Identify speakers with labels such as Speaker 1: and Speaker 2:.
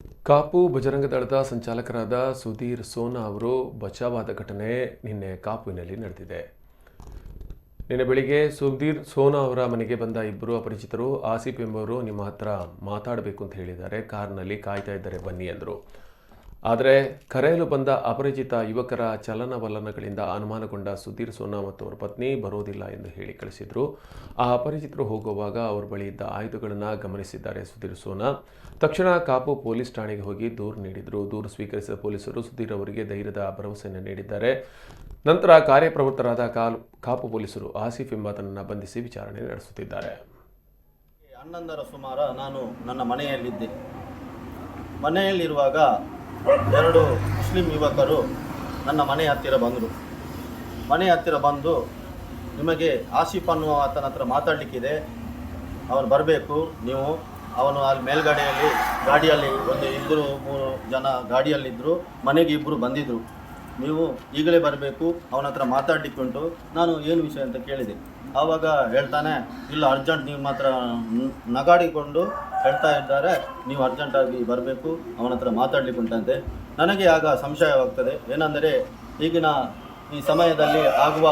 Speaker 1: ಕಾಪು ಬಜರಂಗ ದಳದ ಸಂಚಾಲಕರಾದ ಸುಧೀರ್ ಸೋನಾ ಅವರು ಬಚಾವಾದ ಘಟನೆ ನಿನ್ನೆ ಕಾಪುವಿನಲ್ಲಿ ನಡೆದಿದೆ. ನಿನ್ನೆ ಬೆಳಿಗ್ಗೆ ಸುಧೀರ್ ಸೋನಾ ಅವರ ಮನೆಗೆ ಬಂದ ಇಬ್ಬರು ಅಪರಿಚಿತರು ಆಸಿಫ್ ಎಂಬುವರು ನಿಮ್ಮ ಹತ್ರ ಮಾತಾಡಬೇಕು ಅಂತ ಹೇಳಿದ್ದಾರೆ, ಕಾರ್ನಲ್ಲಿ ಕಾಯ್ತಾ ಇದ್ದಾರೆ ಬನ್ನಿ ಎಂದರು. ಆದರೆ ಕರೆಯಲು ಬಂದ ಅಪರಿಚಿತ ಯುವಕರ ಚಲನವಲನಗಳಿಂದ ಅನುಮಾನಗೊಂಡ ಸುಧೀರ್ ಸೋನಾ ಮತ್ತು ಅವರ ಪತ್ನಿ ಬರೋದಿಲ್ಲ ಎಂದು ಹೇಳಿ ಕಳಿಸಿದರು. ಆ ಅಪರಿಚಿತರು ಹೋಗುವಾಗ ಅವರ ಬಳಿ ಇದ್ದ ಆಯುಧಗಳನ್ನು ಗಮನಿಸಿದ್ದಾರೆ ಸುಧೀರ್ ಸೋನಾ. ತಕ್ಷಣ ಕಾಪು ಪೊಲೀಸ್ ಠಾಣೆಗೆ ಹೋಗಿ ದೂರು ನೀಡಿದರು. ದೂರು ಸ್ವೀಕರಿಸಿದ ಪೊಲೀಸರು ಸುಧೀರ್ ಅವರಿಗೆ ಧೈರ್ಯದ ಭರವಸೆಯನ್ನು ನೀಡಿದ್ದಾರೆ. ನಂತರ ಕಾರ್ಯಪ್ರವೃತ್ತರಾದ ಕಾಪು ಪೊಲೀಸರು ಆಸಿಫ್ ಎಂಬಾತನನ್ನು ಬಂಧಿಸಿ ವಿಚಾರಣೆ ನಡೆಸುತ್ತಿದ್ದಾರೆ.
Speaker 2: 11ರ ಸುಮಾರು ನಾನು ನನ್ನ ಮನೆಯಲ್ಲಿದ್ದೆ. ಮನೆಯಲ್ಲಿರುವಾಗ ಎರಡು ಮುಸ್ಲಿಂ ಯುವಕರು ನನ್ನ ಮನೆ ಹತ್ತಿರ ಬಂದರು. ಮನೆ ಹತ್ತಿರ ಬಂದು, ನಿಮಗೆ ಆಸಿಫ್ ಅನ್ನುವ ಆತನ ಹತ್ರ ಮಾತಾಡಲಿಕ್ಕಿದೆ, ಅವನು ಬರಬೇಕು, ನೀವು ಅವನು ಅಲ್ಲಿ ಮೇಲ್ಗಡೆಯಲ್ಲಿ ಗಾಡಿಯಲ್ಲಿ ಒಂದು 2-3 ಜನ ಗಾಡಿಯಲ್ಲಿದ್ದರು, ಮನೆಗೆ ಇಬ್ಬರು ಬಂದಿದ್ದರು, ನೀವು ಈಗಲೇ ಬರಬೇಕು, ಅವನ ಹತ್ರ ಮಾತಾಡಲಿಕ್ಕೆ ಉಂಟು. ನಾನು ಏನು ವಿಷಯ ಅಂತ ಕೇಳಿದೆ. ಆವಾಗ ಹೇಳ್ತಾನೆ, ಇಲ್ಲ ಅರ್ಜೆಂಟ್, ನೀವು ಮಾತ್ರ ನಗಾಡಿಕೊಂಡು ಹೇಳ್ತಾ ಇದ್ದಾರೆ, ನೀವು ಅರ್ಜೆಂಟಾಗಿ ಬರಬೇಕು, ಅವನ ಹತ್ರ ಮಾತಾಡಲಿಕ್ಕೆ ಉಂಟಂತೆ. ನನಗೆ ಆಗ ಸಂಶಯವಾಗ್ತದೆ, ಏನೆಂದರೆ ಈಗಿನ ಈ ಸಮಯದಲ್ಲಿ ಆಗುವ